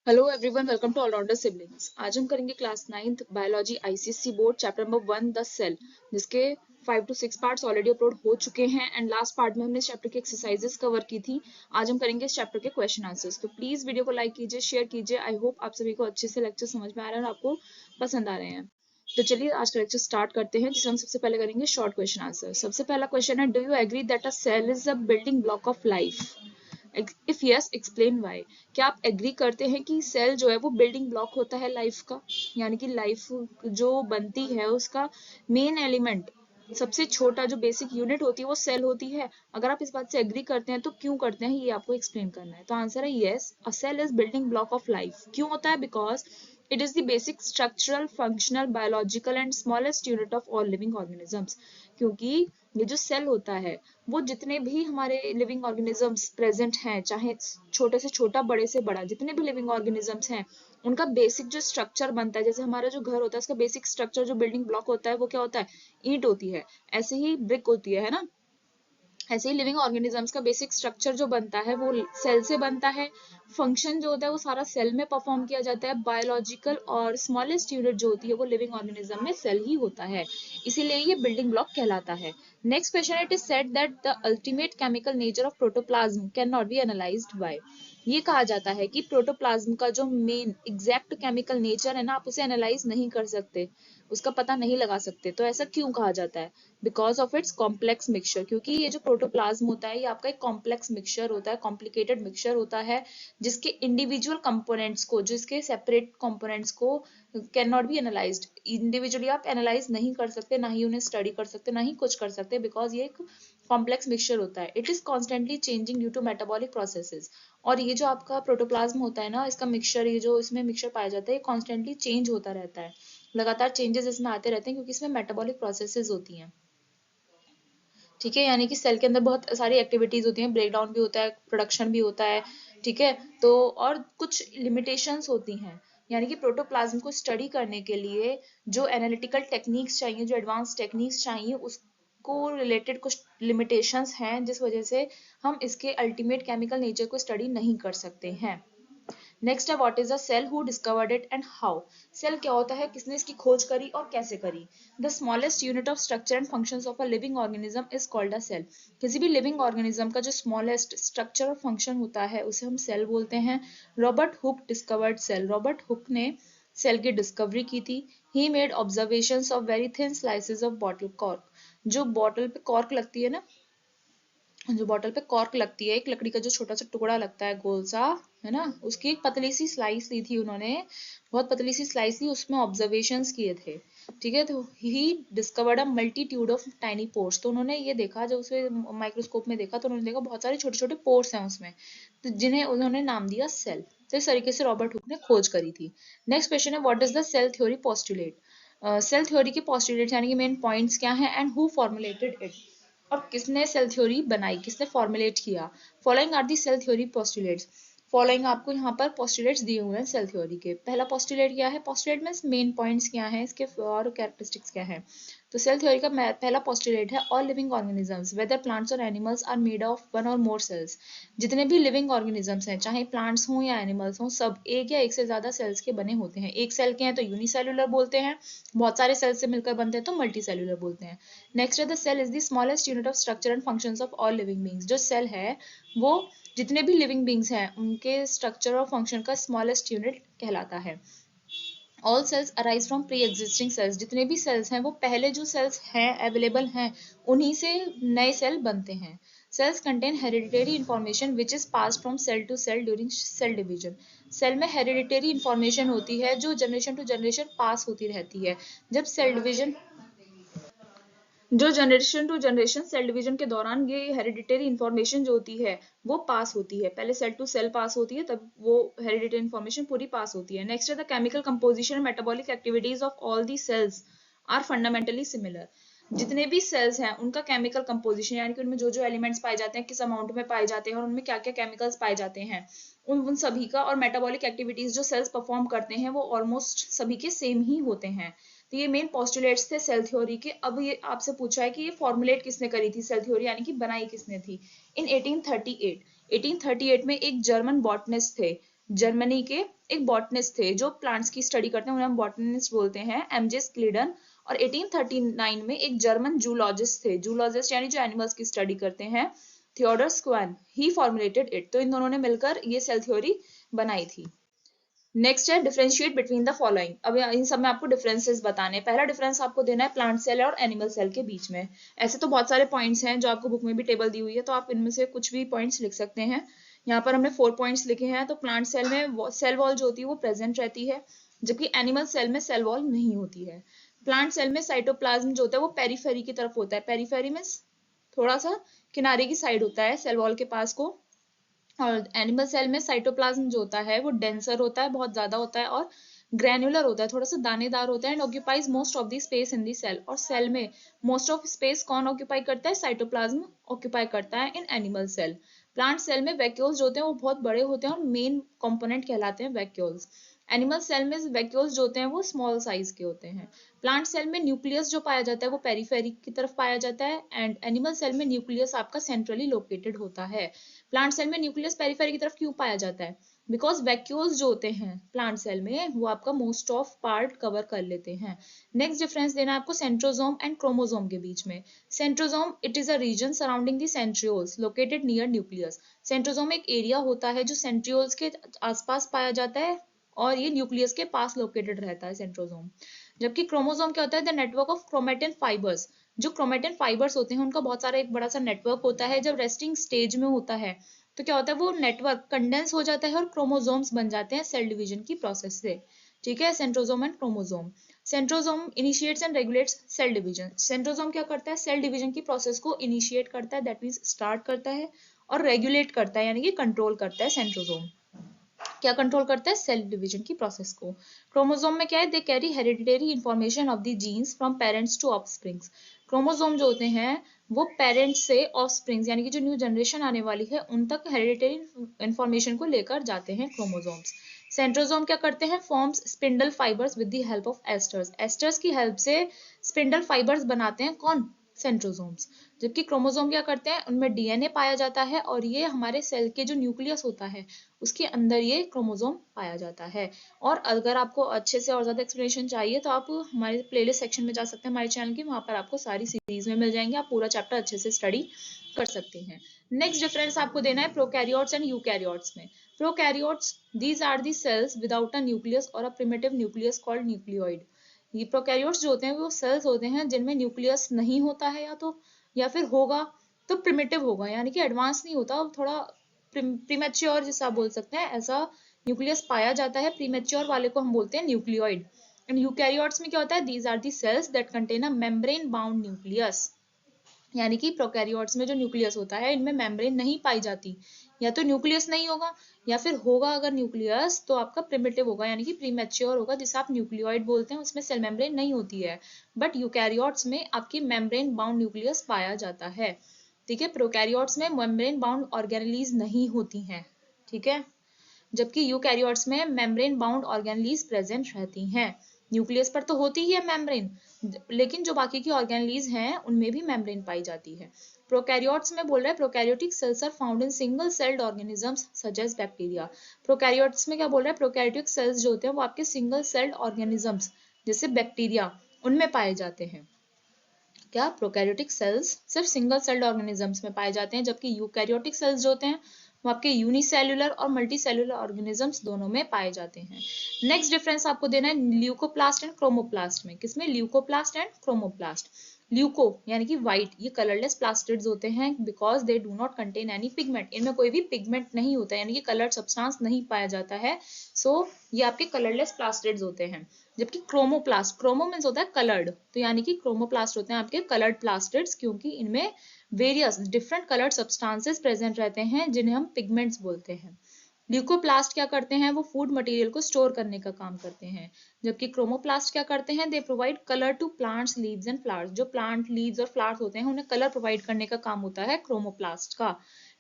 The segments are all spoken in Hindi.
Hello everyone, welcome to allrounder siblings. आज हम करेंगे class 9th biology ICSE board chapter number 1 the cell, जिसके 5 to 6 पार्ट्स ऑलरेडी अपलोड हो चुके हैं एंड लास्ट पार्ट में हमने इस चैप्टर की एक्सरसाइजेस कवर की थी। आज हम करेंगे इस चैप्टर के क्वेश्चन आंसर्स। तो प्लीज वीडियो को लाइक कीजिए, शेयर कीजिए। आई होप आप सभी को अच्छे से लेक्चर समझ में आ रहे हैं और आपको पसंद आ रहे हैं। तो चलिए आज का लेक्चर स्टार्ट करते हैं, जिसे हम सबसे पहले करेंगे शॉर्ट क्वेश्चन आंसर। सबसे पहला क्वेश्चन है, do you agree that a cell is a building block of life? If yes, explain why. क्या आप एग्री करते हैं कि सेल जो है वो बिल्डिंग ब्लॉक होता है लाइफ का, यानी कि लाइफ जो बनती है उसका मेन एलिमेंट, सबसे छोटा जो बेसिक यूनिट होती है वो सेल होती है? अगर आप इस बात से एग्री करते हैं तो क्यों करते हैं ये आपको एक्सप्लेन करना है। तो आंसर है yes, a cell is building block of life. क्यों होता है? Because it is the basic structural, functional, biological and smallest unit of all living organisms. क्योंकि ये जो सेल होता है वो जितने भी हमारे लिविंग ऑर्गेनिजम्स प्रेजेंट हैं, चाहे छोटे से छोटा बड़े से बड़ा, जितने भी लिविंग ऑर्गेनिजम्स हैं उनका बेसिक जो स्ट्रक्चर बनता है, जैसे हमारा जो घर होता है उसका बेसिक स्ट्रक्चर जो बिल्डिंग ब्लॉक होता है वो क्या होता है? ईंट होती है। ऐसे ही ब्रिक होती है ना? ऐसे ही लिविंग ऑर्गेनिजम्स का बेसिक स्ट्रक्चर जो बनता है वो सेल से बनता है। फंक्शन जो होता है वो सारा सेल में परफॉर्म किया जाता है। बायोलॉजिकल और स्मॉलेस्ट यूनिट जो होती है वो लिविंग ऑर्गेनिज्म में सेल ही होता है, इसीलिए ये बिल्डिंग ब्लॉक कहलाता है। Next question, it is said that the ultimate chemical nature of protoplasm can not be analysed by. ये कहा जाता है कि प्रोटोप्लाज्म का जो मेन एग्जैक्ट केमिकल नेचर है ना, आप उसे एनालाइज नहीं कर सकते, उसका पता नहीं लगा सकते। तो ऐसा क्यों कहा जाता है? Because of its complex mixture. क्योंकि ये जो प्रोटोप्लाज्म होता है ये आपका एक कॉम्प्लेक्स मिक्सचर होता है, कॉम्प्लिकेटेड मिक्सचर होता है, जिसके इंडिविजुअल कंपोनेंट्स को, जिसके सेपरेट कंपोनेंट्स को can not be analysed. Individually आप एनालाइज नहीं कर सकते, ना ही उन्हें स्टडी कर सकते, ना ही कुछ कर सकते, बिकॉज ये एक कॉम्प्लेक्स मिक्सचर होता है। It is constantly changing due to metabolic processes. और ये जो आपका प्रोटोप्लाज्म होता है ना, इसका मिक्सचर, ये जो इसमें मिक्सचर पाया जाता है, ये कॉन्स्टेंटली चेंज होता रहता है, लगातार चेंजेस इसमें आते रहते हैं, क्योंकि इसमें मेटाबॉलिक प्रोसेसेस होती हैं। ठीक है, यानी कि सेल के अंदर बहुत सारी एक्टिविटीज होती हैं, ब्रेक डाउन भी होता है, प्रोडक्शन भी होता है। ठीक है, तो और कुछ लिमिटेशंस होती हैं, यानी कि प्रोटोप्लाज्म को स्टडी करने के लिए जो एनालिटिकल टेक्निक्स चाहिए, जो एडवांस टेक्निक्स चाहिए, उसको रिलेटेड कुछ लिमिटेशंस हैं, जिस वजह से हम इसके अल्टीमेट केमिकल नेचर को स्टडी नहीं कर सकते हैं। नेक्स्ट है, what is the cell, who discovered it and how. Cell क्या होता है, किसने इसकी खोज करी और कैसे करी? The smallest unit of structure and functions of a living organism is called a cell. किसी भी लिविंग ऑर्गेनिज्म का जो स्मॉलेस्ट स्ट्रक्चर और फंक्शन होता है उसे हम सेल बोलते हैं। Robert Hooke discovered cell. Robert Hooke ने सेल की डिस्कवरी की थी। He made observations of very thin slices of bottle cork. जो बॉटल पे कॉर्क लगती है ना, जो बॉटल पे कॉर्क लगती है, एक लकड़ी का जो छोटा सा टुकड़ा लगता है गोल सा, है ना, उसकी एक पतली सी स्लाइस ली थी उन्होंने, बहुत पतली सी स्लाइस ली, उसमें ऑब्जर्वेशंस किए थे। ठीक है, तो he discovered a multitude of tiny pores. तो उन्होंने ये देखा, जब उसे माइक्रोस्कोप में देखा तो उन्होंने देखा बहुत सारे छोटे छोटे पोर्स हैं उसमें, तो जिन्हें उन्होंने नाम दिया सेल। तो इस तरीके से रॉबर्ट हुक ने खोज करी थी। नेक्स्ट क्वेश्चन है, what is the cell theory postulate. Cell theory के पोस्टुलेट यानी कि मेन पॉइंट्स क्या हैं, एंड हु फॉर्मुलेटेड इट, और किसने सेल थ्योरी बनाई, किसने फॉर्मुलेट किया। Following are the cell theory postulates. Following आपको यहाँ पर पोस्टुलेट्स दिए हुए हैं सेल थ्योरी के। पहला पोस्टुलेट क्या है? पोस्टुलेट में मेन पॉइंट्स क्या हैं, इसके और कैरेक्टरिस्टिक्स क्या हैं। तो सेल थ्योरी का पहला पोस्टुलेट है, all living organisms whether plants और animals are made of one और मोर सेल्स। जितने भी लिविंग ऑर्गेनिजम्स हैं, चाहे प्लांट्स हों या एनिमल्स हों, सब एक या एक से ज्यादा सेल्स के बने होते हैं। एक सेल के हैं तो यूनिसेल्युलर बोलते हैं, बहुत सारे सेल्स से मिलकर बनते हैं तो मल्टी सेल्युलर बोलते हैं। नेक्स्ट है, the cell is the smallest unit of structure and functions of all living beings. जो सेल है वो जितने भी लिविंग बींग्स हैं उनके स्ट्रक्चर और फंक्शन का स्मॉलेस्ट यूनिट कहलाता है। All cells arise from pre existing cells. जितने भी सेल्स हैं वो पहले जो सेल्स हैं, अवेलेबल हैं, उन्हीं से नए सेल बनते हैं। Cells contain hereditary information which is pass from cell to cell during cell division. Cell में हेरिडिटरी इंफॉर्मेशन होती है जो जनरेशन टू जनरेशन पास होती रहती है। जब सेल डिवीजन, जो generation to generation cell division के दौरान ये हेरिडिटरी इंफॉर्मेशन जो होती है वो पास होती है, पहले सेल टू सेल पास होती है, तब वो हेरिडिटरी इंफॉर्मेशन पूरी पास होती है। नेक्स्ट है, the chemical composition metabolic activities of all the cells are fundamentally similar. जितने भी सेल्स हैं उनका केमिकल कंपोजिशन, यानी कि उनमें जो जो एलिमेंट्स पाए जाते हैं, किस अमाउंट में पाए जाते हैं और उनमें क्या क्या केमिकल्स पाए जाते हैं, उन सभी का, और मेटाबॉलिक एक्टिविटीज जो सेल्स परफॉर्म करते हैं वो ऑलमोस्ट सभी के सेम ही होते हैं। तो ये मेन पोस्टुलेट्स थे सेल थ्योरी के। अब ये आपसे पूछा है कि ये फॉर्मुलेट किसने करी थी सेल थ्योरी, यानी कि बनाई किसने थी। इन 1838 में एक जर्मन बॉटनिस्ट थे, जर्मनी के एक बॉटनिस्ट थे जो प्लांट्स की स्टडी करते हैं, उन्हें हम बॉटनिस्ट बोलते हैं, एमजे स्क्लीडन। और 1839 में एक जर्मन जूलॉजिस्ट थे, जूलॉजिस्ट यानी जो एनिमल्स की स्टडी करते हैं, Theodor Schwann, he formulated it. तो इन दोनों ने मिलकर ये सेल थ्योरी बनाई थी। नेक्स्ट है डिफरेंशिएट बिटवीन द फॉलोइंग। अब इन सब में आपको डिफरेंसेस बताने हैं। पहला डिफरेंस आपको देना है प्लांट सेल और एनिमल सेल के बीच में। ऐसे तो बहुत सारे पॉइंट्स हैं जो आपको बुक में भी टेबल दी हुई है, तो आप इनमें से कुछ भी पॉइंट्स लिख सकते हैं। यहाँ पर हमने 4 पॉइंट्स लिखे हैं। तो प्लांट सेल में सेल वॉल जो होती है वो प्रेजेंट रहती है, जबकि एनिमल सेल में सेल वॉल नहीं होती है। प्लांट सेल में साइटोप्लाज्म जो होता है वो पेरीफेरी की तरफ होता है। पेरीफेरी में थोड़ा सा किनारे की साइड होता है सेल वॉल के पास को। और एनिमल सेल में साइटोप्लाज्म जो होता है वो डेंसर होता है, बहुत ज्यादा होता है, और ग्रैन्युलर होता है, थोड़ा सा दानेदार होता है, and occupies most of the space in the cell. और सेल में मोस्ट ऑफ स्पेस कौन ऑक्यूपाई करता है? साइटोप्लाज्म ऑक्यूपाई करता है in animal cell. Plant cell में वैक्यूल्स जो होते हैं वो बहुत बड़े होते हैं और मेन कंपोनेंट कहलाते हैं वैक्यूल्स। एनिमल सेल में वैक्यूल्स जो होते हैं वो स्मॉल साइज के होते हैं। प्लांट सेल में न्यूक्लियस जो पाया जाता है वो पेरीफेरी की तरफ पाया जाता है, एंड एनिमल सेल में न्यूक्लियस आपका सेंट्रली लोकेटेड होता है। प्लांट सेल में न्यूक्लियस पेरीफेरी की तरफ क्यों पाया जाता है? बिकॉज वैक्यूल्स जो होते हैं प्लांट सेल में वो आपका मोस्ट ऑफ पार्ट कवर कर लेते हैं। नेक्स्ट डिफरेंस देना है आपको सेंट्रोजोम एंड क्रोमोजोम के बीच में। Centrosome it is a region surrounding the centrioles located near nucleus. Centrosome एक एरिया होता है जो सेंट्रियोल्स के आसपास पाया जाता है और ये न्यूक्लियस के पास लोकेटेड रहता है सेंट्रोजोम। जबकि क्रोमोजोम क्या होता है? The network of chromatin fibres. जो क्रोमेटिन फाइबर्स होते हैं उनका बहुत सारा एक बड़ा सा नेटवर्क होता है। जब रेस्टिंग स्टेज में होता है तो क्या होता है? वो नेटवर्क कंडेंस हो जाता है और क्रोमोजोम्स बन जाते हैं सेल डिवीजन की प्रोसेस से। ठीक है, centrosome and chromosome. Centrosome initiates and regulates cell division. Centrosome क्या करता है? सेल डिवीजन की प्रोसेस को इनिशिएट करता है, दैट मीन्स स्टार्ट करता है, और रेगुलेट करता है यानी कि कंट्रोल करता है। सेंट्रोजोम क्या कंट्रोल करता है? सेल डिवीजन की प्रोसेस को। क्रोमोसोम में क्या है? They carry hereditary information of the genes from parents to offsprings. Chromosome जो होते हैं वो पेरेंट्स से ऑफस्प्रिंग्स यानी कि जो न्यू जनरेशन आने वाली है उन तक हेरिडिटरी इंफॉर्मेशन को लेकर जाते हैं क्रोमोसोम्स। सेंट्रोजोम क्या करते हैं? Forms spindle fibres with the help of esters. Asters की हेल्प से स्पिंडल फाइबर्स बनाते हैं कौन? सेंट्रोजोम्स। जबकि क्रोमोसोम क्या करते हैं? उनमें डीएनए पाया जाता है और ये हमारे सेल के जो न्यूक्लियस होता है उसके अंदर ये क्रोमोसोम पाया जाता है। और अगर आपको अच्छे से और ज्यादा एक्सप्लेनेशन चाहिए तो आप हमारे प्लेलिस्ट सेक्शन में जा सकते हैं हमारे चैनल की, वहां पर आपको सारी सीरीज में मिल जाएंगे, आप पूरा चैप्टर अच्छे से स्टडी कर सकते हैं। नेक्स्ट डिफरेंस आपको देना है प्रोकैरियोट्स एंड यूकैरियोट्स में। Prokaryotes these are the cells without a nucleus और a primitive nucleus called nucleoid. ये प्रोकैरियोट्स जो होते हैं वो सेल्स होते हैं जिनमें न्यूक्लियस नहीं होता है, या फिर होगा तो प्रिमिटिव होगा, यानी कि एडवांस नहीं होता, थोड़ा प्रीमेच्योर जिसे आप बोल सकते हैं, ऐसा न्यूक्लियस पाया जाता है। प्रीमेच्योर वाले को हम बोलते हैं न्यूक्लियोइड। एंड यूकैरियोट्स में क्या होता है? These are the cells that contain a membrane bound nucleus. यानी कि प्रोकैरियोट्स में जो न्यूक्लियस होता है इनमें मेम्ब्रेन नहीं पाई जाती, या तो न्यूक्लियस नहीं होगा या फिर होगा अगर न्यूक्लियस तो आपका प्रिमिटिव होगा यानी कि प्रीमेच्योर होगा, जिसे आप न्यूक्लियोइड बोलते हैं, उसमें सेल मेम्ब्रेन नहीं होती है। बट यूकैरियोट्स में आपकी मेम्ब्रेन बाउंड न्यूक्लियस पाया जाता है। ठीक है, प्रोकैरियोट्स में मेम्ब्रेन बाउंड ऑर्गेनेलीज नहीं होती हैं। ठीक है, जबकि यूकैरियोट्स में मेम्ब्रेन बाउंड ऑर्गेनेलीज प्रेजेंट रहती हैं। न्यूक्लियस पर तो होती ही है मेम्ब्रेन, लेकिन जो बाकी की ऑर्गेनेलीज हैं उनमें भी मेम्ब्रेन पाई जाती है। प्रोकैरियोट्स में बोल रहा है prokaryotic cells are found in single celled organisms such as bacteria. Prokaryotes में क्या बोल रहा है? प्रोकैरियोटिक सेल्स जो होते हैं वो आपके सिंगल सेल्ड ऑर्गेनिजम्स जैसे बैक्टीरिया उनमें पाए जाते हैं। क्या? प्रोकैरियोटिक सेल्स सिर्फ सिंगल सेल्ड ऑर्गेनिजम्स में पाए जाते हैं, जबकि यूकैरियोटिक सेल्स जो होते हैं वो आपके यूनिसेल्युलर और मल्टीसेल्युलर ऑर्गेनिजम्स दोनों में पाए जाते हैं। नेक्स्ट डिफरेंस आपको देना है ल्यूकोप्लास्ट एंड क्रोमोप्लास्ट में। किसमें? Leucoplast and chromoplast. ल्यूको यानी कि व्हाइट, ये कलरलेस प्लास्टिड्स होते हैं because they do not contain any pigment. इनमें कोई भी पिगमेंट नहीं होता है यानी कि कलर्ड सब्सटेंस नहीं पाया जाता है, सो ये आपके कलरलेस प्लास्टिड्स होते हैं। जबकि क्रोमोप्लास्ट, क्रोमो मीन्स होता है कलर्ड, तो यानी कि क्रोमोप्लास्ट होते हैं आपके कलर्ड प्लास्टिड्स, क्योंकि इनमें various different coloured substances present रहते हैं जिन्हें हम पिगमेंट्स बोलते हैं। ल्यूकोप्लास्ट क्या करते हैं? वो फूड मटेरियल को स्टोर करने का काम करते हैं। जबकि क्रोमोप्लास्ट क्या करते हैं? They provide colour to plants leaves and flowers. जो प्लांट लीव्स और फ्लावर्स होते हैं उन्हें कलर प्रोवाइड करने का काम होता है क्रोमोप्लास्ट का।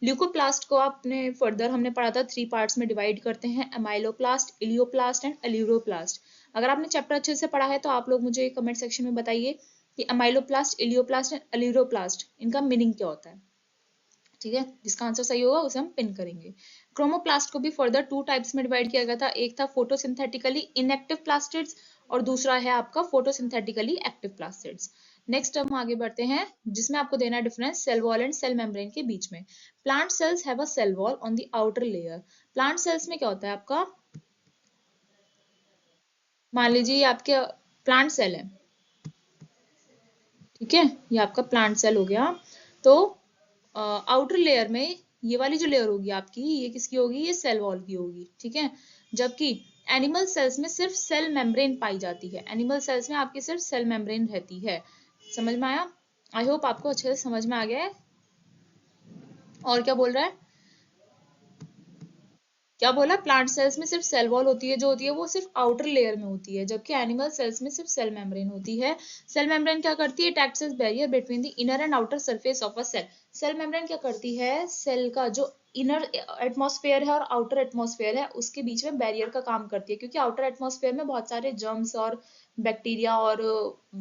ल्यूकोप्लास्ट को आपने फर्दर हमने पढ़ा था 3 पार्ट्स में डिवाइड करते हैं, एमाइलोप्लास्ट, इलियोप्लास्ट एंड एल्यूरोप्लास्ट। अगर आपने चैप्टर अच्छे से पढ़ा है तो आप लोग मुझे कमेंट सेक्शन में बताइए कि एमाइलोप्लास्ट, इलियोप्लास्ट एंड एल्यूरोप्लास्ट इनका मीनिंग क्या होता है। ठीक है, जिसका आंसर सही होगा उसे हम पिन करेंगे। क्रोमोप्लास्ट को भी फर्दर 2 टाइप्स में डिवाइड किया गया था। एक था फोटोसिंथेटिकली इनएक्टिव प्लास्टिड्स और दूसरा है आपका फोटोसिंथेटिकली एक्टिव प्लास्टिड्स। नेक्स्ट हम आगे बढ़ते हैं, जिसमें आपको देना है difference cell wall and cell membrane के बीच में। Plant cells have a cell wall on the outer layer. Plant cells में क्या होता है आपका, मान लीजिए ये आपके प्लांट सेल है, ठीक है, ये आपका प्लांट सेल हो गया। तो आउटर लेयर में ये वाली जो लेयर होगी आपकी, ये किसकी होगी, ये सेल वॉल की होगी, ठीक है। जबकि एनिमल सेल्स में सिर्फ सेल मेम्ब्रेन पाई जाती है। एनिमल सेल्स में आपकी सिर्फ सेल मेम्ब्रेन रहती है। समझ में आया? आई होप आपको अच्छे से समझ में आ गया है। और क्या बोल रहा है, क्या बोला, प्लांट सेल्स में सिर्फ सेल वॉल होती है, जो होती है वो सिर्फ आउटर लेयर में होती है, जबकि एनिमल सेल्स में सिर्फ सेल मेम्ब्रेन होती है। सेल मेम्ब्रेन क्या करती है, it acts as barrier between the inner and outer surface of a cell. Cell membrane क्या करती है, सेल का जो इनर एटमॉस्फेयर है और आउटर एटमॉस्फेयर है उसके बीच में बैरियर का काम करती है, क्योंकि आउटर एटमॉस्फेयर में बहुत सारे जर्म्स और बैक्टीरिया और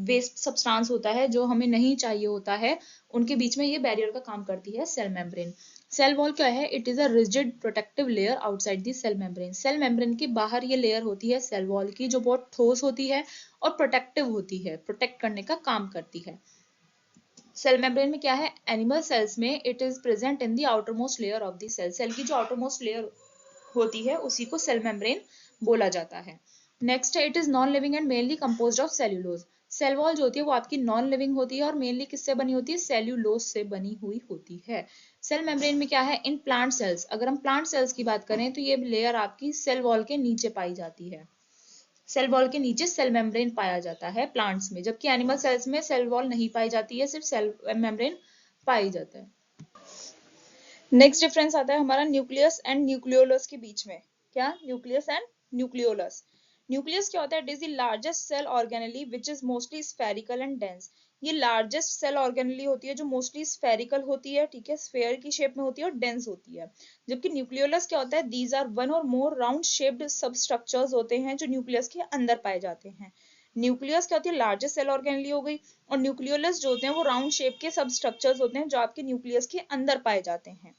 वेस्ट सब्सटेंस होता है जो हमें नहीं चाहिए होता है, उनके बीच में ये बैरियर का काम करती है सेल मेम्ब्रेन। सेल वॉल क्या है, it is a rigid protective layer outside the cell membrane. Cell membrane के बाहर ये लेयर होती है सेल वॉल की, जो बहुत ठोस होती है और प्रोटेक्टिव होती है, प्रोटेक्ट करने का काम करती है। सेल मेम्ब्रेन में क्या है, एनिमल सेल्स में it is present in the outer most layer of the cell. Cell की जो आउटर मोस्ट लेयर होती है उसी को सेल मेम्ब्रेन बोला जाता है। नेक्स्ट है, it is non living and mainly composed of cellulose. Cell wall जो होती है वो आपकी नॉन लिविंग होती है और मेनली किससे बनी होती है, सेल्यूलोज से बनी हुई होती है। सेल मेम्ब्रेन में क्या है, इन प्लांट सेल्स, अगर हम प्लांट सेल्स की बात करें तो ये लेयर आपकी सेल वॉल के नीचे पाई जाती है। सेल वॉल के नीचे सेल मेम्ब्रेन पाया जाता है प्लांट्स में, जबकि एनिमल सेल्स में सेल वॉल नहीं पाई जाती है, सिर्फ सेल मेम्ब्रेन पाई जाता है। नेक्स्ट डिफरेंस आता है हमारा न्यूक्लियस एंड न्यूक्लियोलस के बीच में। क्या, न्यूक्लियस एंड न्यूक्लियोलस। न्यूक्लियस क्या होता है, it is the largest cell organelle which is mostly spherical and dense. ये लार्जेस्ट सेल ऑर्गेनेली होती है जो मोस्टली स्फेरिकल होती है, ठीक है, स्फेयर की शेप में होती है और डेंस होती है। जबकि न्यूक्लियोलस क्या होता है, दीज आर वन और मोर राउंड शेप्ड सबस्ट्रक्चर्स होते हैं जो न्यूक्लियस के अंदर पाए जाते हैं। न्यूक्लियस क्या होती है, लार्जेस्ट सेल ऑर्गेनेली हो गई, और न्यूक्लियोलस जो होते हैं वो राउंड शेप के सबस्ट्रक्चर्स होते हैं जो आपके न्यूक्लियस के अंदर पाए जाते हैं।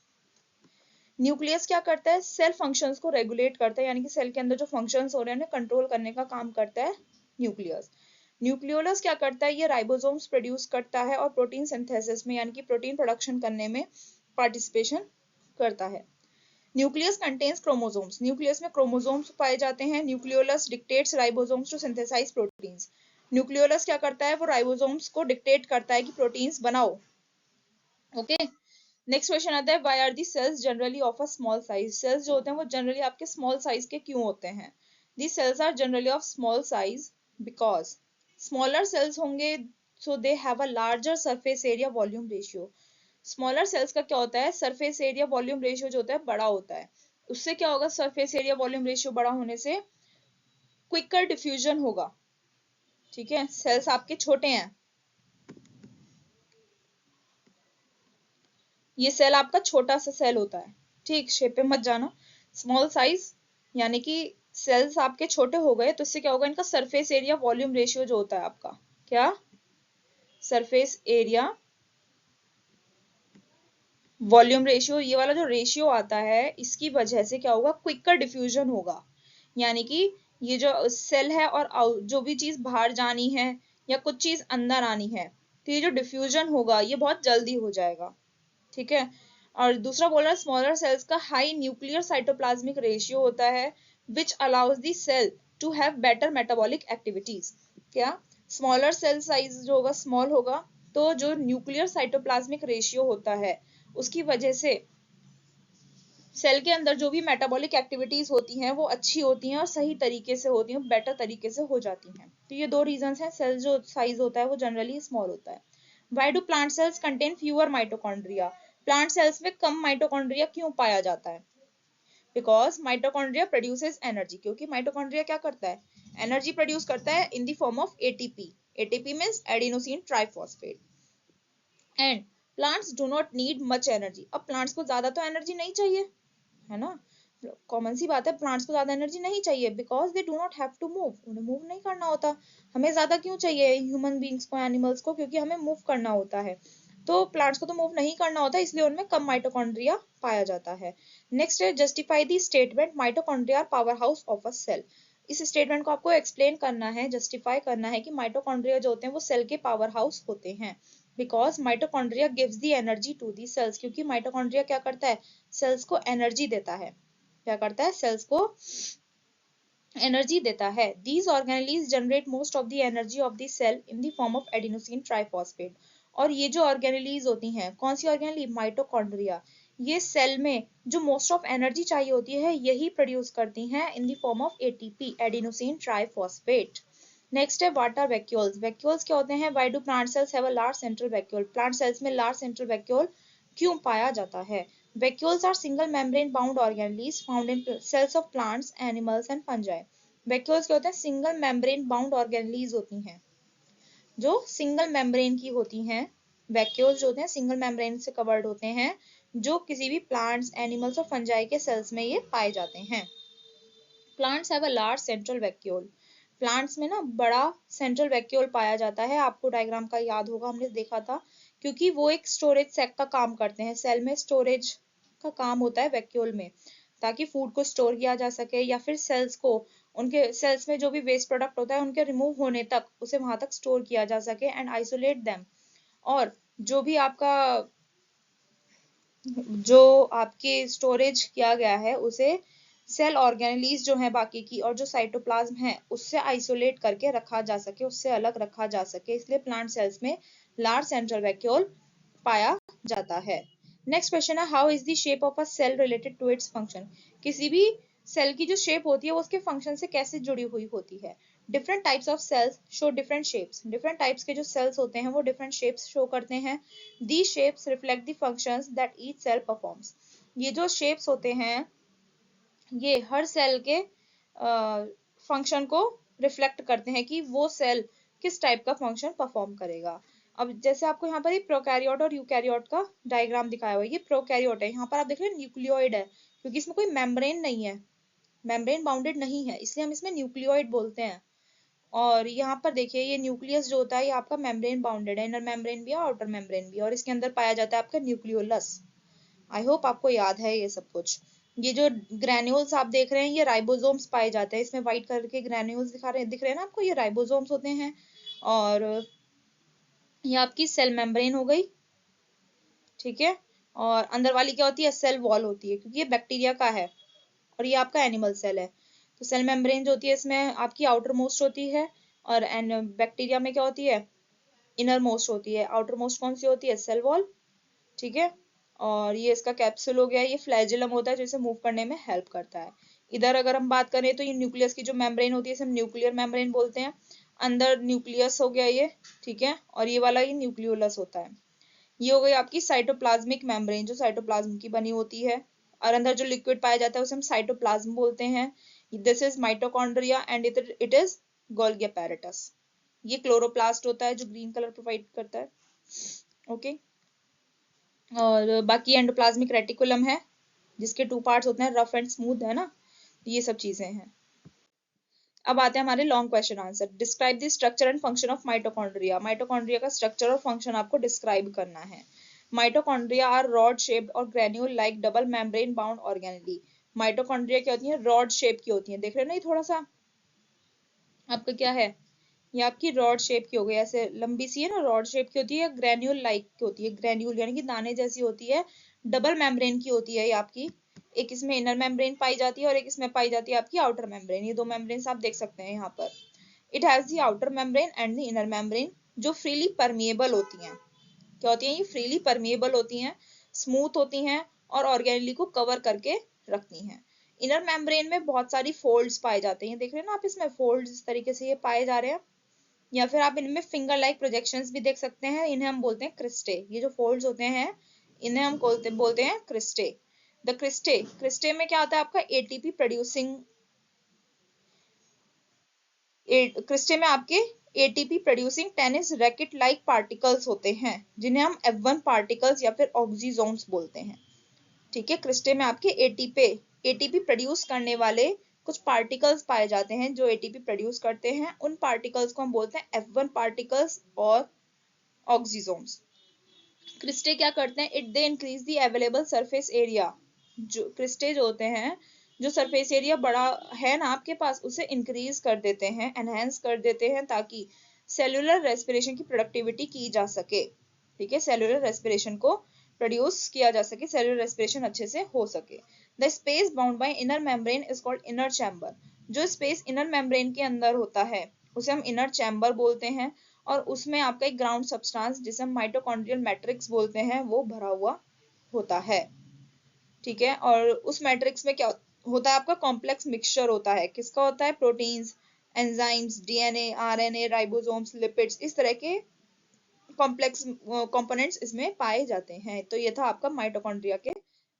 न्यूक्लियस क्या करता है, सेल फंक्शंस को रेगुलेट करता है, यानी कि सेल के अंदर जो फंक्शंस हो रहे हैं उन्हें कंट्रोल करने का काम करता है न्यूक्लियस। न्यूक्लियोलस क्या करता है, ये राइबोसोम्स प्रोड्यूस करता है और प्रोटीन सिंथेसिस में यानी कि प्रोटीन प्रोडक्शन करने में पार्टिसिपेशन करता है। न्यूक्लियस कंटेन्स क्रोमोसोम्स, न्यूक्लियस में क्रोमोसोम्स पाए जाते हैं। Nucleolus dictates ribosomes to synthesise proteins. Nucleolus क्या करता है, वो राइबोसोम्स को डिक्टेट करता है कि प्रोटीन्स बनाओ। ओके, नेक्स्ट क्वेश्चन आता है, why are the cells generally of a small size. Cells जो होते हैं वो जनरली आपके स्मॉल साइज के क्यों होते हैं। The cells are generally of small size because smaller cells होंगे so they have a larger surface area volume ratio. Smaller cells का क्या होता है, सरफेस एरिया वॉल्यूम रेशियो जो होता है बड़ा होता है। उससे क्या होगा, सरफेस एरिया वॉल्यूम रेशियो बड़ा होने से क्विकर डिफ्यूजन होगा, ठीक है। सेल्स आपके छोटे हैं, ये सेल आपका छोटा सा सेल होता है, ठीक, शेप पे मत जाना। स्मॉल साइज यानी कि सेल्स आपके छोटे हो गए तो इससे क्या होगा, इनका सरफेस एरिया वॉल्यूम रेशियो जो होता है आपका, क्या, सरफेस एरिया वॉल्यूम रेशियो, ये वाला जो रेशियो आता है इसकी वजह से क्या होगा, क्विकर डिफ्यूजन होगा। यानी कि ये जो सेल है और जो भी चीज बाहर जानी है या कुछ चीज अंदर आनी है, तो ये जो डिफ्यूजन होगा ये बहुत जल्दी हो जाएगा, ठीक है। और दूसरा बोल रहा है, स्मॉलर सेल्स का हाई न्यूक्लियर साइटोप्लाज्मिक रेशियो होता है which allows the cell to have better metabolic activities. क्या, स्मॉलर सेल साइज जो होगा स्मॉल होगा, तो जो न्यूक्लियर साइटोप्लाज्मिक रेशियो होता है उसकी वजह से सेल के अंदर जो भी मेटाबॉलिक एक्टिविटीज होती हैं वो अच्छी होती हैं और सही तरीके से होती हैं, बेटर तरीके से हो जाती हैं। तो ये दो रीजंस हैं, सेल जो साइज होता है वो जनरली स्मॉल होता है। Why do plant cells contain fewer mitochondria. Plant cells में कम माइटोकॉन्ड्रिया क्यों पाया जाता है, बिकॉज माइटोकॉन्ड्रिया प्रोड्यूसेस एनर्जी, क्योंकि माइटोकॉन्ड्रिया क्या करता है, एनर्जी प्रोड्यूस करता है in the form of ATP. ATP means adenosine triphosphate. And plants do not need much energy. अब प्लांट्स को ज्यादा तो एनर्जी नहीं चाहिए, है ना, कॉमन सी बात है, प्लांट्स को ज्यादा एनर्जी नहीं चाहिए because they do not have to move, उन्हें मूव नहीं करना होता। हमें ज्यादा क्यों चाहिए ह्यूमन बींग्स को, एनिमल्स को, क्योंकि हमें मूव करना होता है। तो प्लांट्स को तो मूव नहीं करना होता, इसलिए उनमें कम माइटोकॉन्ड्रिया पाया जाता है। नेक्स्ट है justify the statement mitochondria are power house of a cell. इस स्टेटमेंट को आपको एक्सप्लेन करना है, जस्टिफाई करना है कि माइटोकॉन्ड्रिया जो होते हैं वो सेल के पावर हाउस होते हैं। Because mitochondria gives the energy to the cells, क्योंकि माइटोकॉन्ड्रिया क्या करता है, सेल्स को एनर्जी देता है। क्या करता है, सेल्स को एनर्जी देता है। These organelles generate most of the energy of the cell in the form of adenosine triphosphate। और ये जो ऑर्गेनेलीज होती हैं, कौन सी ऑर्गेनेली, माइटोकॉन्ड्रिया, ये सेल में जो मोस्ट ऑफ एनर्जी चाहिए होती है यही प्रोड्यूस करती हैं in the form of ATP, adenosine triphosphate. Next है व्हाट आर वैक्यूल्स। वैक्यूल्स क्या होते हैं, why do plant cells have a large central vacuole. Plant cells में लार्ज सेंट्रल वैक्यूल क्यों पाया जाता है। Vacuoles are single membrane bound organelles found in cells of plants, animals and fungi। Vacuoles क्या होते हैं, सिंगल मेम्ब्रेन बाउंड ऑर्गेनेलीज होती हैं, जो सिंगल मेम्ब्रेन की होती हैं। वैक्यूल्स जो होते हैं सिंगल मेम्ब्रेन से कवर्ड होते हैं, जो किसी भी प्लांट्स, एनिमल्स और फंजाई के सेल्स में ये पाए जाते हैं। Plants have a large central vacuole. Plants में ना बड़ा सेंट्रल वैक्यूल पाया जाता है। आपको डायग्राम का याद होगा, हमने देखा था, क्योंकि वो एक स्टोरेज सेक का काम करते हैं। सेल में स्टोरेज का काम होता है वैक्यूल में, ताकि फूड को स्टोर किया जा सके या फिर सेल्स को, उनके सेल्स में जो भी वेस्ट प्रोडक्ट होता है उनके रिमूव होने तक उसे वहां तक स्टोर किया जा सके एंड आइसोलेट देम। और जो भी आपका, जो आपके स्टोरेज किया गया है उसे सेल ऑर्गेनेलीज जो है बाकी की, और जो साइटोप्लाज्म है उससे आइसोलेट करके रखा जा सके, उससे अलग रखा जा सके, इसलिए प्लांट सेल्स में लार्ज सेंट्रल वैक्यूल पाया जाता है। नेक्स्ट क्वेश्चन है, how is the shape of a cell related to its function. किसी भी सेल की जो शेप होती है वो उसके फंक्शन से कैसे जुड़ी हुई होती है। Different types of cells show different shapes. Different types के जो सेल्स होते हैं वो डिफरेंट शेप्स शो करते हैं। These shapes reflect the functions that each cell performs। ये जो shapes होते हैं ये हर सेल के फंक्शन को रिफ्लेक्ट करते हैं कि वो सेल किस टाइप का फंक्शन परफॉर्म करेगा। अब जैसे आपको यहाँ पर ये प्रोकैरियोट और यूकैरियोट का डायग्राम दिखाया हुआ है, ये प्रोकैरियोट है, यहाँ पर आप देख रहे हैं न्यूक्लियोइड है, क्योंकि इसमें कोई मेम्ब्रेन नहीं है, मेम्ब्रेन बाउंडेड नहीं है, इसलिए हम इसमें न्यूक्लियोइड बोलते हैं। और यहाँ पर देखिए ये न्यूक्लियस जो होता है ये आपका मेम्ब्रेन बाउंडेड है, इनर मेम्ब्रेन भी है, आउटर मेम्ब्रेन भी है, और इसके अंदर पाया जाता है आपका न्यूक्लियोलस। आई होप आपको याद है ये सब कुछ। ये जो ग्रेन्यूल्स आप देख रहे हैं ये राइबोसोम्स पाए जाते हैं, इसमें व्हाइट कलर के ग्रेन्यूल्स दिख रहे हैं ना आपको, ये राइबोसोम्स होते हैं। और ये आपकी सेल मेम्ब्रेन हो गई, ठीक है। और अंदर वाली क्या होती है, सेल वॉल होती है, क्योंकि ये बैक्टीरिया का है और ये आपका एनिमल सेल है। तो सेल मेम्ब्रेन जो होती है इसमें आपकी आउटर मोस्ट होती है, और बैक्टीरिया में क्या होती है, इनर मोस्ट होती है। आउटर मोस्ट कौन सी होती है, सेल वॉल, ठीक है। और ये इसका कैप्सूल हो गया, ये फ्लैजिलम होता है जो इसे मूव करने में हेल्प करता है। इधर अगर हम बात करें तो ये न्यूक्लियस की जो मेम्ब्रेन होती है इसे हम न्यूक्लियर मेम्ब्रेन बोलते हैं। अंदर न्यूक्लियस हो गया ये, ठीक है, और ये वाला ये न्यूक्लियोलस होता है। ये हो गई आपकी साइटोप्लाज्मिक मेम्ब्रेन जो साइटोप्लाज्म की बनी होती है, और अंदर जो लिक्विड पाया जाता है उसे हम साइटोप्लाज्म बोलते हैं। This is mitochondria and it is Golgi apparatus। ये क्लोरोप्लास्ट होता है जो ग्रीन कलर प्रोवाइड करता है, ओके। और बाकी एंडोप्लाज्मिक रेटिकुलम है जिसके 2 पार्ट्स होते हैं, रफ एंड स्मूथ, है ना, ये सब चीजें हैं। अब आते हैं हमारे long question answer. Describe the structure and function of mitochondria. Mitochondria का स्ट्रक्चर और फंक्शन आपको डिस्क्राइब करना है। माइटोकॉन्ड्रिया आर रॉड शेप्ड और granule like double membrane bound organelle. Mitochondria क्या होती है, रॉड शेप की होती है, देख रहे हैं ना, ये थोड़ा सा आपका क्या है, ये आपकी रॉड शेप की हो गई, ऐसे लंबी सी है ना, रॉड शेप की होती है, ग्रेन्यूल लाइक की होती है, ग्रेन्यूल यानी कि दाने जैसी होती है, डबल मेम्ब्रेन की होती है ये आपकी। एक इसमें इनर मेम्ब्रेन पाई जाती है और एक इसमें पाई जाती है आपकी आउटर मेम्ब्रेन। ये 2 मेम्ब्रेन आप देख सकते हैं यहाँ पर। It has the outer membrane and the inner membrane जो फ्रीली परमिएबल होती हैं। क्या होती हैं ये, फ्रीली परमिएबल होती हैं, स्मूथ होती हैं और ऑर्गेनेली को कवर करके रखती हैं। इनर मेम्ब्रेन में बहुत सारी फोल्ड्स पाए जाते हैं, देख रहे हैं ना आप, इसमें फोल्ड्स इस तरीके से ये पाए जा रहे हैं, या फिर आप इनमें फिंगर लाइक प्रोजेक्शंस भी देख सकते हैं, इन्हें हम बोलते हैं क्रिस्टे। ये जो फोल्ड्स होते हैं इन्हें हम बोलते हैं क्रिस्टे। द क्रिस्टे, क्रिस्टे में क्या होता है आपका एटीपी प्रोड्यूसिंग, क्रिस्टे में आपके ATP producing tennis racket like particles होते हैं जिन्हें हम F1 पार्टिकल्स या फिर ऑक्सीजोन्स बोलते हैं, ठीक है। क्रिस्टे में आपके एटीपी प्रोड्यूस करने वाले कुछ पार्टिकल्स पाए जाते हैं जो एटीपी प्रोड्यूस करते हैं, उन पार्टिकल्स को हम बोलते हैं F1 पार्टिकल्स और ऑक्सीजोम्स। क्रिस्टे क्या करते हैं, it they increase the available surface area. जो क्रिस्टे जो होते हैं, जो सरफेस एरिया बड़ा है ना आपके पास, उसे इंक्रीज कर देते हैं, एनहेंस कर देते हैं, ताकि सेलुलर रेस्पिरेशन की प्रोडक्टिविटी की जा सके। ठीक है, सेलुलर रेस्पिरेशन को प्रोड्यूस किया जा सके, सेलुलर रेस्पिरेशन अच्छे से हो सके। The space bound by inner membrane is called inner chamber. जो स्पेस इनर मेम्ब्रेन के अंदर होता है उसे हम इनर चैम्बर बोलते हैं, और उसमें आपका एक ग्राउंड सब्सटेंस जिसे हम माइटोकॉन्ड्रियल मैट्रिक्स बोलते हैं वो भरा हुआ होता है। ठीक है, और उस मैट्रिक्स में क्या होता है, आपका कॉम्प्लेक्स मिक्सचर होता है। किसका होता है, proteins, enzymes, DNA, RNA, ribosomes, lipids, इस तरह के कॉम्प्लेक्स कंपोनेंट्स इसमें पाए जाते हैं। तो ये था आपका माइटोकॉन्ड्रिया के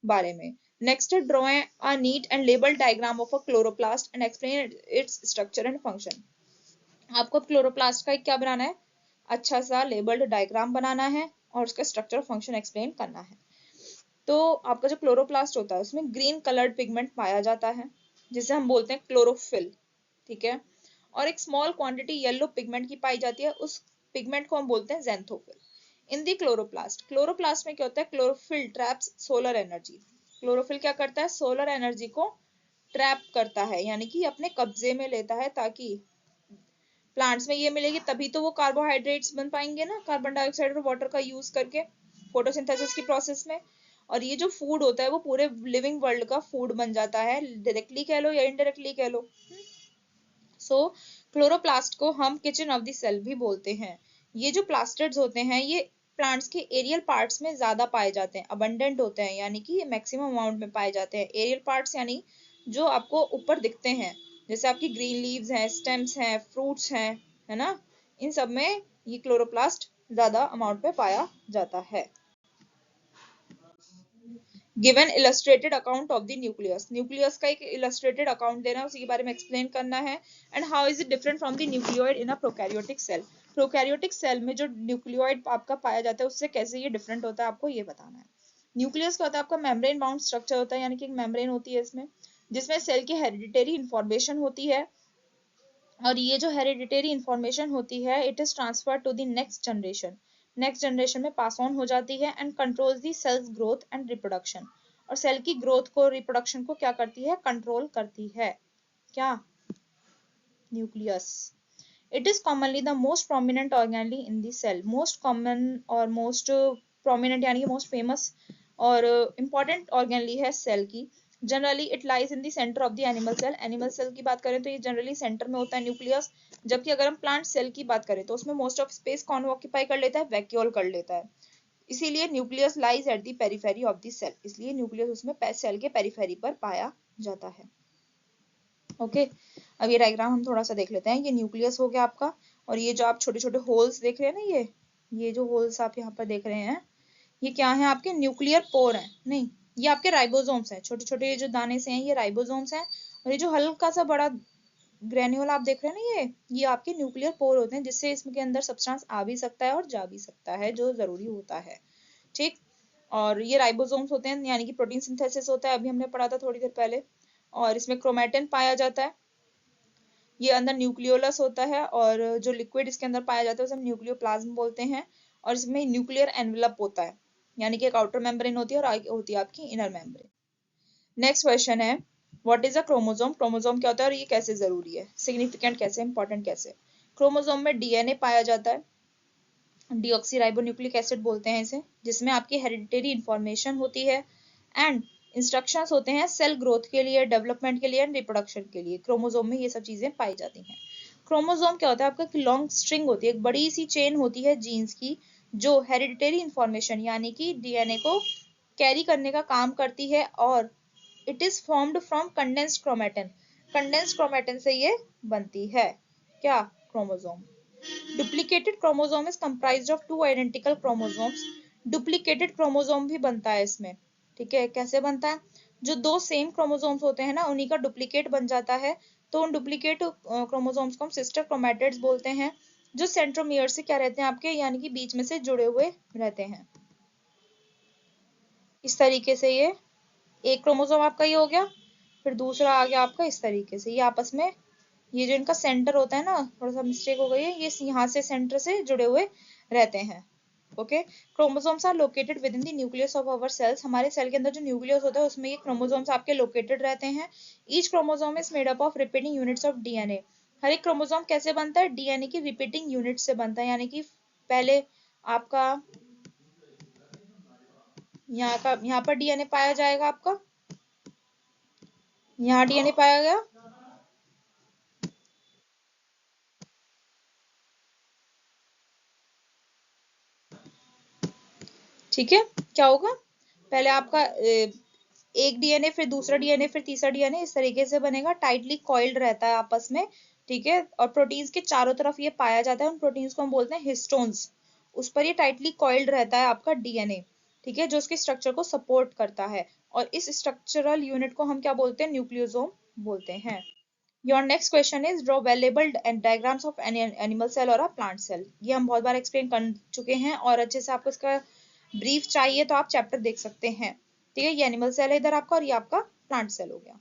बारे में। नेक्स्ट है, draw a neat and label diagram of a chloroplast and explain its structure and function. आपको क्लोरोप्लास्ट का क्या बनाना है, अच्छा सा लेबल्ड डायग्राम बनाना है और उसका स्ट्रक्चर फंक्शन एक्सप्लेन करना है। तो आपका जो क्लोरोप्लास्ट होता है उसमें ग्रीन कलर्ड पिगमेंट पाया जाता है जिसे हम बोलते हैं क्लोरोफिल। ठीक है, और एक स्मॉल क्वांटिटी येलो पिगमेंट की पाई जाती है, उस पिगमेंट को हम बोलते हैं ज़ैंथोफिल। इन दी क्लोरोप्लास्ट में क्या होता है, chlorophyll traps solar energy. Chlorophyll क्या करता है, सोलर एनर्जी को ट्रैप करता है, यानी कि अपने कब्जे में लेता है, ताकि प्लांट्स में ये मिलेगी तभी तो वो कार्बोहाइड्रेट्स बन पाएंगे ना, कार्बन डाइऑक्साइड और वाटर का यूज करके फोटोसिंथेसिस की प्रोसेस में। और ये जो फूड होता है वो पूरे लिविंग वर्ल्ड का फूड बन जाता है, डायरेक्टली कह लो या इनडायरेक्टली कह लो। सो क्लोरोप्लास्ट को हम किचन ऑफ द सेल भी बोलते हैं। ये जो प्लास्टिड्स होते हैं ये प्लांट्स के एरियल पार्ट्स में ज्यादा पाए जाते हैं, अबंडेंट होते हैं, यानी कि मैक्सिमम अमाउंट में पाए जाते हैं। एरियल पार्ट्स यानी जो आपको ऊपर दिखते हैं, जैसे आपकी ग्रीन लीव्स हैं, स्टेम्स हैं, फ्रूट्स हैं, है ना, इन सब में ये क्लोरोप्लास्ट ज्यादा अमाउंट में पाया जाता है। Given illustrated account of the nucleus. Nucleus का एक इलस्ट्रेटेड अकाउंट देना है, उसी के बारे में एक्सप्लेन करना है। And how is it different from the nucleoid in a prokaryotic cell. Prokaryotic cell में जो न्यूक्लियोइड आपका पाया जाता है उससे कैसे ये डिफरेंट होता है, आपको ये बताना है। न्यूक्लियस का होता है आपका मेम्ब्रेन बाउंड स्ट्रक्चर होता है, यानी कि एक मेम्ब्रेन होती है इसमें, जिसमें सेल की हेरिडिटरी इंफॉर्मेशन होती है, और ये जो हेरिडिटरी इंफॉर्मेशन होती है it is transfer to the next generation, next generation में पास ऑन हो जाती है, and controls the cells growth and reproduction. और सेल की ग्रोथ को, रिप्रोडक्शन को क्या करती है, कंट्रोल करती है। क्या, nucleus. It is commonly the most prominent organelle in the cell. Most common और मोस्ट प्रोमिनेंट यानी कि मोस्ट फेमस और इम्पॉर्टेंट ऑर्गेनली है सेल की। Generally it lies in the centre of the animal cell. Animal cell की बात करें तो ये जनरली सेंटर में होता है न्यूक्लियस, जबकि अगर हम प्लांट सेल की बात करें तो उसमें मोस्ट ऑफ स्पेस कौन ऑक्यूपाई कर लेता है, वैक्यूल कर लेता है। इसीलिए nucleus lies at the periphery of the cell, इसलिए न्यूक्लियस उसमें सेल के पेरिफेरी पर पाया जाता है। ओके, अब ये डायग्राम हम थोड़ा सा देख लेते हैं। ये न्यूक्लियस हो गया आपका, और ये जो आप छोटे छोटे होल्स देख रहे हैं ना, ये जो होल्स आप यहाँ पर देख रहे हैं ये क्या है, आपके न्यूक्लियर पोर हैं, नहीं ये आपके राइबोसोम्स हैं। छोटे छोटे ये जो दाने से हैं ये राइबोसोम्स हैं, और ये जो हल्का सा बड़ा ग्रेन्यूल आप देख रहे हैं ना, ये आपके न्यूक्लियर पोर होते हैं, जिससे इसके अंदर सब्सटेंस आ भी सकता है और जा भी सकता है, जो जरूरी होता है। ठीक, और ये राइबोसोम्स होते हैं, यानी कि प्रोटीन सिंथेसिस होता है, अभी हमने पढ़ा था थोड़ी देर पहले। और इसमें क्रोमेटिन पाया जाता है, ये अंदर न्यूक्लियोलस होता है, और जो लिक्विड इसके अंदर पाया जाता है उसे हम न्यूक्लियोप्लाज्म बोलते हैं। और इसमें न्यूक्लियर एनवेलप होता है, यानी कि एक आउटर मेम्ब्रेन होती है और आगे होती है आपकी इनर मेम्ब्रेन। नेक्स्ट क्वेश्चन है, what is a chromosome. Chromosome क्या होता है और ये कैसे जरूरी है, सिग्निफिकेंट कैसे, इंपॉर्टेंट कैसे। क्रोमोसोम में डीएनए पाया जाता है, डीऑक्सीराइबोन्यूक्लिक एसिड बोलते हैं इसे, जिसमें आपकी हेरिडिटरी इंफॉर्मेशन होती है, एंड इंस्ट्रक्शंस होते हैं सेल ग्रोथ के लिए, डेवलपमेंट के लिए एंड रिप्रोडक्शन के लिए। क्रोमोसोम में ये सब चीजें पाई जाती हैं। क्रोमोसोम क्या होता है, आपका लॉन्ग स्ट्रिंग होती है, एक बड़ी सी चेन होती है जीन्स की, जो हेरिडिटरी इंफॉर्मेशन यानी कि डीएनए को कैरी करने का काम करती है, और it is formed from condensed chromatin. Condensed chromatin से ये बनती है, क्या, chromosome. Duplicated chromosome is comprised of two identical chromosomes. Duplicated chromosome भी बनता है इसमें, ठीक है, कैसे बनता है, जो दो सेम क्रोमोसोम्स होते हैं ना उन्हीं का डुप्लीकेट बन जाता है, तो उन डुप्लीकेट क्रोमोसोम्स को हम सिस्टर क्रोमैटिड्स बोलते हैं, जो सेंट्रोमियर से क्या रहते हैं आपके, यानी कि बीच में से जुड़े हुए रहते हैं। इस तरीके से ये एक क्रोमोसोम आपका ये हो गया, फिर दूसरा आ गया आपका इस तरीके से, ये आपस में, ये जो इनका सेंटर होता है ना, थोड़ा सा मिस्टेक हो गई है, ये यहाँ से सेंटर से जुड़े हुए रहते हैं। Okay, chromosomes are located within the nucleus of our cells. हमारे सेल के अंदर जो न्यूक्लियस होता है उसमें ये क्रोमोसोम्स आपके लोकेटेड रहते हैं। Each chromosome is made up of repeating units of DNA. हर एक क्रोमोसोम कैसे बनता है? डीएनए की रिपीटिंग यूनिट से बनता है, यानी कि पहले आपका यहाँ पर डीएनए पाया जाएगा, आपका यहाँ डीएनए पाया गया, ठीक है। क्या होगा? पहले आपका एक डीएनए, फिर दूसरा डीएनए, फिर तीसरा डीएनए, इस तरीके से बनेगा, टाइटली कॉइल्ड रहता है आपस में, ठीक है। और प्रोटीन्स के चारों तरफ ये पाया जाता है, उन प्रोटीन्स को हम बोलते हैं हिस्टोन्स। उस पर ये टाइटली कॉइल्ड रहता है आपका डीएनए, ठीक है, जो उसके स्ट्रक्चर को सपोर्ट करता है। और इस स्ट्रक्चरल यूनिट को हम क्या बोलते हैं? न्यूक्लियोसोम बोलते हैं। Your next question is draw well labelled diagrams of any animal cell और अ प्लांट सेल। ये हम बहुत बार एक्सप्लेन कर चुके हैं, और अच्छे से आपको इसका ब्रीफ चाहिए तो आप चैप्टर देख सकते हैं, ठीक है। ये एनिमल सेल है इधर आपका, और ये आपका प्लांट सेल हो गया।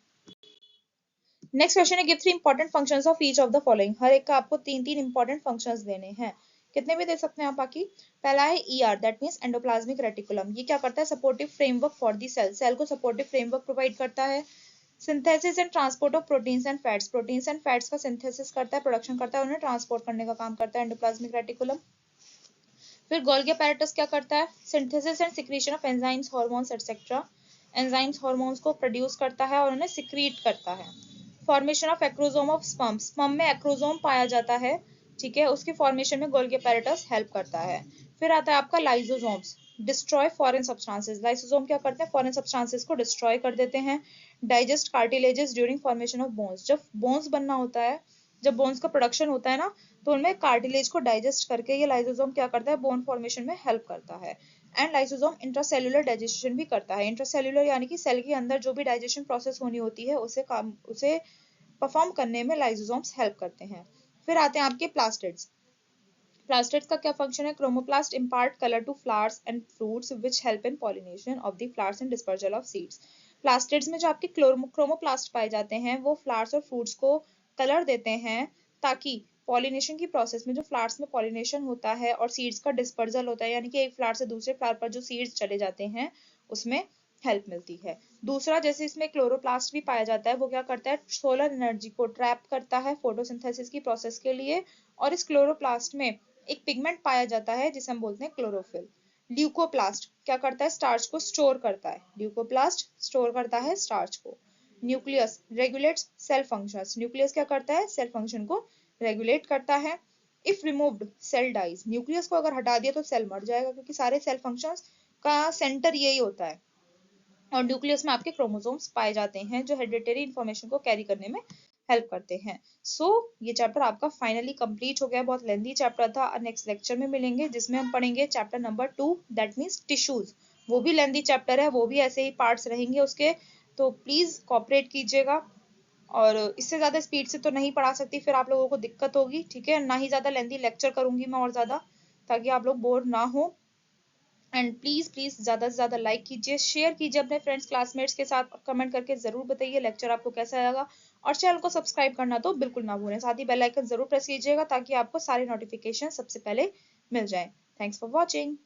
नेक्स्ट क्वेश्चन है give 3 important functions of each of the following. हर एक का आपको 3 इंपॉर्टेंट फंक्शंस देने हैं, कितने भी दे सकते हैं आप बाकी। पहला है ER, that means endoplasmic reticulum. ये क्या करता है? Supportive framework for the cell, cell को सपोर्टिव फ्रेमवर्क प्रोवाइड करता है। Synthesis and transport of proteins and fats, proteins and fats का सिंथेसिस करता है, प्रोडक्शन करता है, उन्हें ट्रांसपोर्ट करने का काम करता है एंडोप्लाज्मिक रेटिकुलम। फिर गोल्गी apparatus क्या करता है? Synthesis and secretion of enzymes, hormones etcetera. Enzymes hormones को प्रोड्यूस करता है और उन्हें सिक्रीट करता है। Formation of acrosome of sperm, sperm में एक्रोसोम पाया जाता है, ठीक है, उसके फॉर्मेशन में गोल्गी apparatus हेल्प करता है। फिर आता है आपका lysosomes, destroy foreign substances. Lysosome क्या करते हैं? फॉरेन सब्सटेंसेस को डिस्ट्रॉय कर देते हैं। Digest cartilages during formation of bones, जब बोन्स बनना होता है, जब बोन्स का प्रोडक्शन होता है ना, तो उनमें कार्टिलेज को डाइजेस्ट करके ये लाइसोसोम क्या करता है? बोन फॉर्मेशन में हेल्प करता है। एंड लाइसोसोम इंट्रासेल्युलर डाइजेशन भी करता है। इंट्रासेल्युलर यानी कि सेल के अंदर जो भी डाइजेशन प्रोसेस होनी होती है उसे परफॉर्म करने में लाइसोसोम्स हेल्प करते हैं। फिर आते हैं आपके प्लास्टिड्स। प्लास्टिड्स का क्या फंक्शन है? Chromoplast impart colour to flowers and fruits which help in pollination of the flowers and dispersal of seeds. Plastids में जो आपके क्रोमोप्लास्ट पाए जाते हैं वो फ्लावर्स और फ्रूट्स को कलर देते हैं, ताकि पॉलिनेशन की प्रोसेस में जो फ्लावर्स में पॉलिनेशन होता है और सीड्स का डिस्पर्जल होता है, यानी कि एक फ्लावर से दूसरे फ्लावर पर जो सीड्स चले जाते हैं, उसमें हेल्प मिलती है। दूसरा, जैसे इसमें क्लोरोप्लास्ट भी पाया जाता है, वो क्या करता है? सोलर एनर्जी को ट्रैप करता है फोटोसिंथेसिस की प्रोसेस के लिए। और इस क्लोरोप्लास्ट में एक पिगमेंट पाया जाता है जिसे हम बोलते हैं क्लोरोफिल। ल्यूकोप्लास्ट क्या करता है? स्टार्च को स्टोर करता है। ल्यूकोप्लास्ट स्टोर करता है स्टार्च को। Nucleus regulates cell functions. Nucleus क्या करता है? सेल फंक्शन को रेगुलेट करता है। If removed cell dies, nucleus को अगर हटा दिया तो सेल मर जाएगा, क्योंकि सारे सेल फंक्शंस का सेंटर यही होता है। और न्यूक्लियस में आपके क्रोमोसोम्स पाए जाते हैं जो हेरिडिटरी इंफॉर्मेशन को कैरी करने में हेल्प करते हैं। ये चैप्टर आपका फाइनली कंप्लीट हो गया। बहुत लेंथी चैप्टर था। नेक्स्ट लेक्चर में मिलेंगे जिसमें हम पढ़ेंगे chapter number 2, that means tissues. वो भी लेंथी चैप्टर है, वो भी ऐसे ही पार्ट्स रहेंगे उसके, तो प्लीज कॉपरेट कीजिएगा। और इससे ज्यादा स्पीड से तो नहीं पढ़ा सकती, फिर आप लोगों को दिक्कत होगी, ठीक है। ना ही ज्यादा लेंथी लेक्चर करूंगी मैं और ज्यादा, ताकि आप लोग बोर ना हो। एंड प्लीज प्लीज ज्यादा से ज्यादा लाइक कीजिए, शेयर कीजिए अपने फ्रेंड्स क्लासमेट्स के साथ, कमेंट करके जरूर बताइए लेक्चर आपको कैसा लगा। और चैनल को सब्सक्राइब करना तो बिल्कुल ना भूलें, साथ ही बेल आइकन जरूर प्रेस कीजिएगा ताकि आपको सारे नोटिफिकेशन सबसे पहले मिल जाए। Thanks for watching.